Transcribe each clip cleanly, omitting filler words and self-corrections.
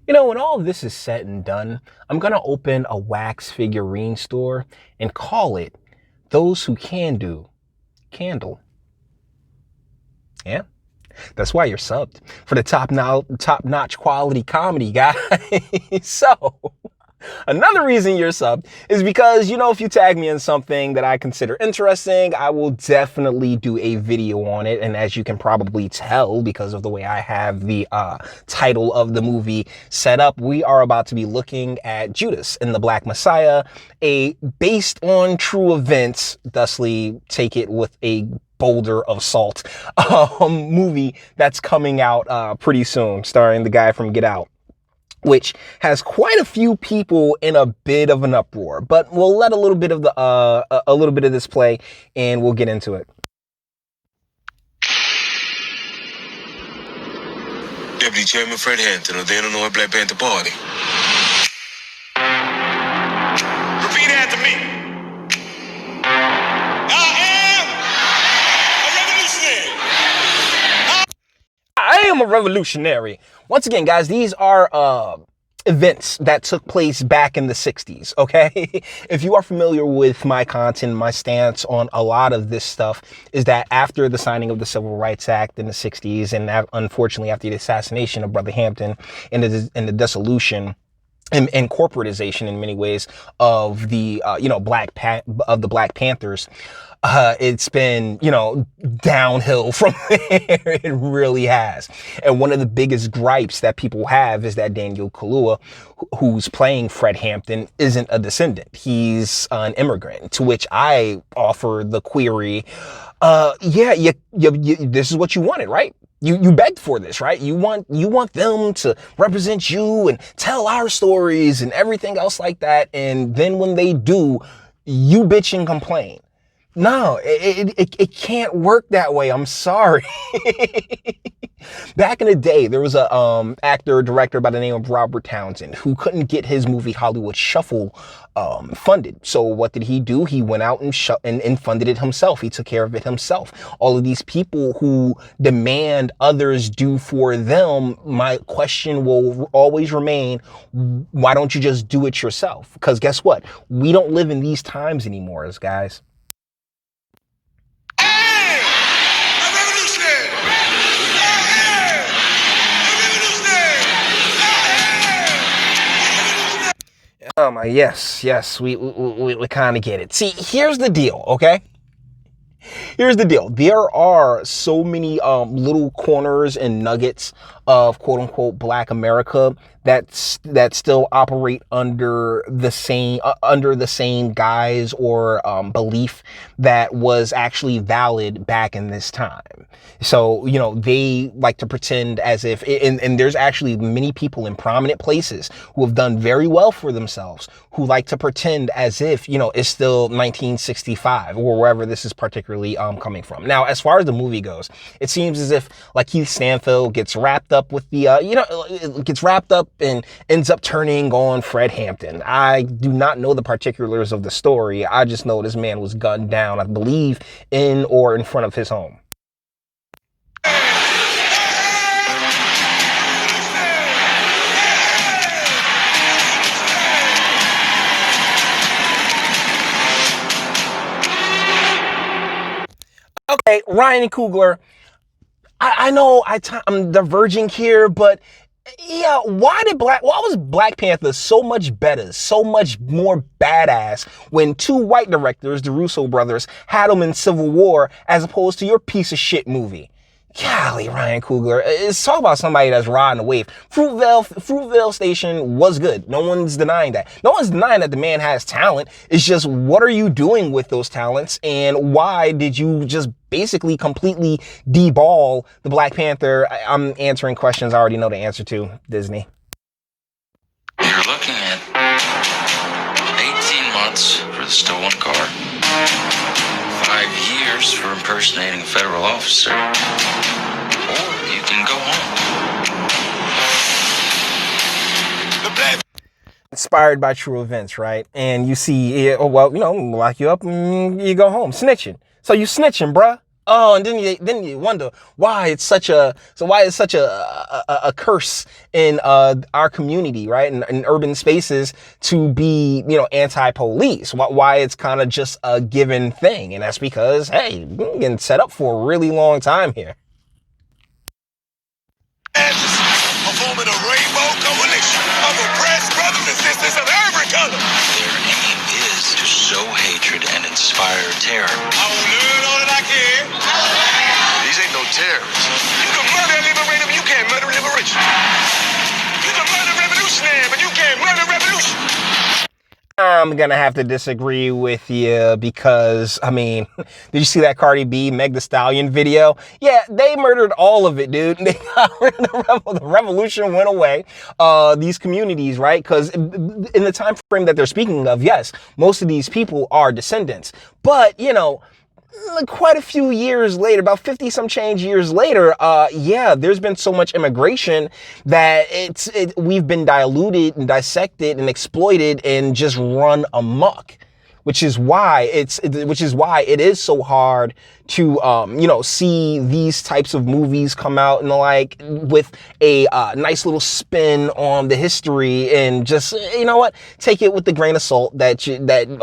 You know, when all of this is said and done, I'm going to open a wax figurine store and call it Those Who Can Do Candle. Yeah, that's why you're subbed for the top-notch quality comedy, guys. So, another reason you're subbed is because, if you tag me in something that I consider interesting, I will definitely do a video on it. And as you can probably tell because of the way I have the title of the movie set up, we are about to be looking at Judas and the Black Messiah, a based on true events, thusly take it with a boulder of salt, movie that's coming out pretty soon, starring the guy from Get Out, which has quite a few people in a bit of an uproar. But we'll let a little bit of this play, and we'll get into it. Deputy Chairman Fred Hampton of the Illinois Black Panther Party. Repeat after me. I am a revolutionary. Once again, guys, these are events that took place back in the 60s, okay? If you are familiar with my content, my stance on a lot of this stuff is that after the signing of the Civil Rights Act in the 60s, and unfortunately after the assassination of Brother Hampton and the dissolution and corporatization in many ways of the Black Panthers, it's been, downhill from there. It really has. And one of the biggest gripes that people have is that Daniel Kaluuya, who's playing Fred Hampton, isn't a descendant. He's an immigrant, to which I offer the query, this is what you wanted, right? You begged for this, right? You want them to represent you and tell our stories and everything else like that. And then when they do, you bitch and complain. No, it can't work that way. I'm sorry. Back in the day, there was a actor, director by the name of Robert Townsend who couldn't get his movie Hollywood Shuffle funded. So what did he do? He went out and funded it himself. He took care of it himself. All of these people who demand others do for them, my question will always remain, why don't you just do it yourself? Because guess what? We don't live in these times anymore, as guys. Oh my, yes, we kind of get it. See, here's the deal, okay? Here's the deal. There are so many little corners and nuggets of quote unquote Black America that still operate under the same guise or belief that was actually valid back in this time. So, they like to pretend as if, and there's actually many people in prominent places who have done very well for themselves who like to pretend as if, it's still 1965 or wherever this is particularly coming from. Now, as far as the movie goes, it seems as if like Keith Stanfield gets wrapped up with the, gets wrapped up and ends up turning on Fred Hampton. I do not know the particulars of the story. I just know this man was gunned down, I believe, in or in front of his home. Okay, Ryan Coogler, I know I'm diverging here, but yeah, why was Black Panther so much better, so much more badass when two white directors, the Russo brothers, had them in Civil War as opposed to your piece of shit movie? Golly, Ryan Coogler, it's talk about somebody that's riding the wave. Fruitvale Station was good. No one's denying that. No one's denying that the man has talent. It's just, what are you doing with those talents? And why did you just basically completely deball the Black Panther? I'm answering questions I already know the answer to, Disney. You're looking at 18 months for the stolen car, 5 years for impersonating a federal officer, or you can go home. Inspired by true events, right? And you see, lock you up and you go home. Snitching. So you snitching, bruh. Oh, and then you wonder why it's such a curse in our community, right? In urban spaces to be, anti-police. Why it's kind of just a given thing, and that's because, hey, we're getting set up for a really long time here. Forming a rainbow coalition of oppressed brothers and sisters of every color. Their aim is to sow hatred and inspire terror. I will learn all that I can. These ain't no terrorists. You can murder and liberate them, you can't murder liberation. You can murder revolutionary, but you can't murder revolution. I'm gonna have to disagree with you because, did you see that Cardi B, Meg Thee Stallion video? Yeah, they murdered all of it, dude. They got rid of the revolution went away. These communities, right? Because in the time frame that they're speaking of, yes, most of these people are descendants. But, quite a few years later, about 50 some change years later, there's been so much immigration that we've been diluted and dissected and exploited and just run amok, which is why it is so hard to see these types of movies come out and with a nice little spin on the history, and just take it with the grain of salt that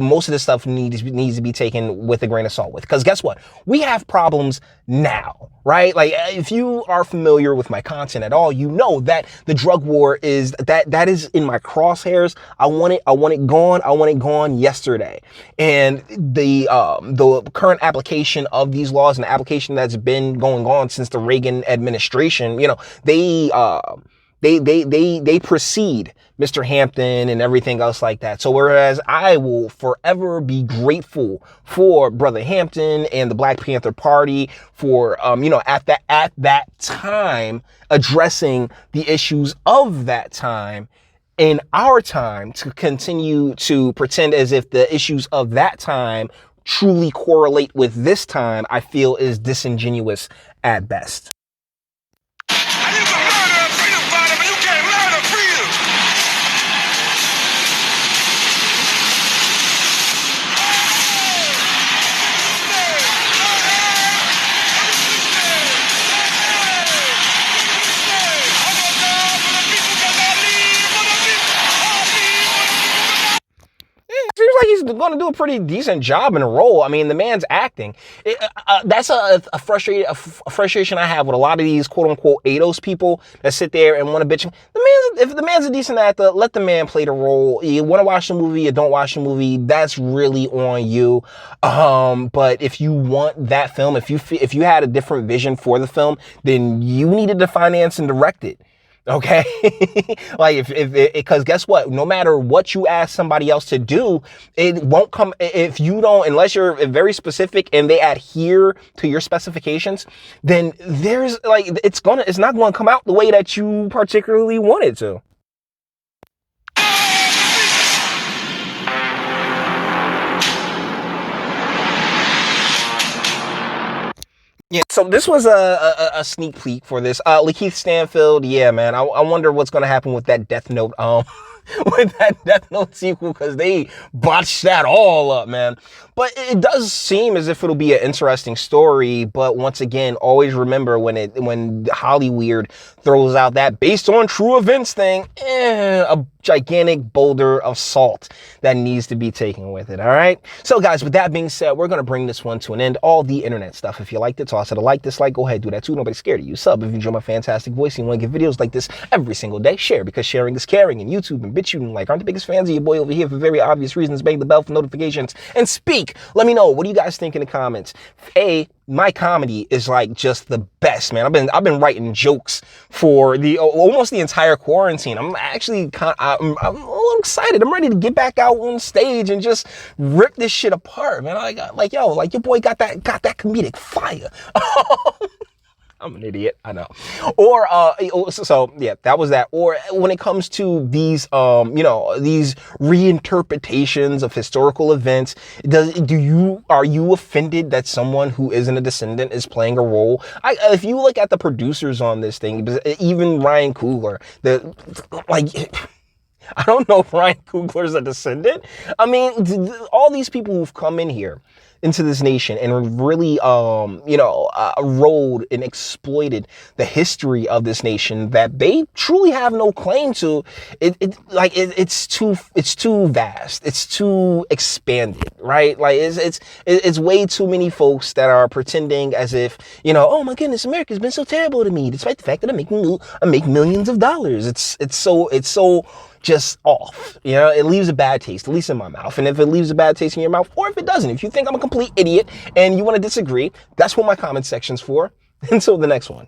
most of this stuff needs to be taken with a grain of salt with, because guess what, we have problems now, right? Like, if you are familiar with my content at all, you know that the drug war is that is in my crosshairs. I want it gone yesterday. And the current application of these laws, and the application that's been going on since the Reagan administration, they precede Mr. Hampton and everything else like that. So whereas I will forever be grateful for Brother Hampton and the Black Panther Party for, at that time addressing the issues of that time, in our time, to continue to pretend as if the issues of that time truly correlate with this time, I feel is disingenuous at best. And you can murder a freedom fighter, but you can't murder freedom. Seems like he's going to do a pretty decent job in a role. I mean, the man's acting. That's a frustration I have with a lot of these quote unquote ADOS people that sit there and want to bitch. If the man's a decent actor, let the man play the role. You want to watch the movie, you don't watch the movie, that's really on you. But if you want that film, if you had a different vision for the film, then you needed to finance and direct it. Okay. Like, because guess what? No matter what you ask somebody else to do, it won't come if you don't, unless you're very specific and they adhere to your specifications, then it's not going to come out the way that you particularly want it to. Yeah, so this was a sneak peek for this. Lakeith Stanfield, yeah, man. I wonder what's gonna happen with that Death Note, with that Death Note sequel, because they botched that all up, man. But it does seem as if it'll be an interesting story. But once again, always remember when Hollyweird throws out that based on true events thing, a gigantic boulder of salt that needs to be taken with it. All right. So guys, with that being said, we're going to bring this one to an end. All the internet stuff. If you liked it, toss it a like, dislike, go ahead, do that too. Nobody's scared of you. Sub if you enjoy my fantastic voice and you want to get videos like this every single day. Share, because sharing is caring. And YouTube and Bitchute and aren't the biggest fans of your boy over here for very obvious reasons. Bang the bell for notifications and speak. Let me know. What do you guys think in the comments? My comedy is just the best, man. I've been writing jokes for almost the entire quarantine. I'm actually I'm a little excited. I'm ready to get back out on stage and just rip this shit apart, man. Your boy got that comedic fire. I'm an idiot, I know. Or so yeah, that was that. Or when it comes to these these reinterpretations of historical events, are you offended that someone who isn't a descendant is playing a role? If you look at the producers on this thing, even Ryan Coogler, I don't know if Ryan Coogler's a descendant. I mean, all these people who've come in here into this nation and really, rode and exploited the history of this nation that they truly have no claim to. It's too vast. It's too expanded, right? Like it's way too many folks that are pretending as if, oh my goodness, America's been so terrible to me, despite the fact that I make millions of dollars. It's so just off. It leaves a bad taste, at least in my mouth. And if it leaves a bad taste in your mouth, or if it doesn't, if you think I'm a complete idiot and you want to disagree, that's what my comment section's for. Until the next one.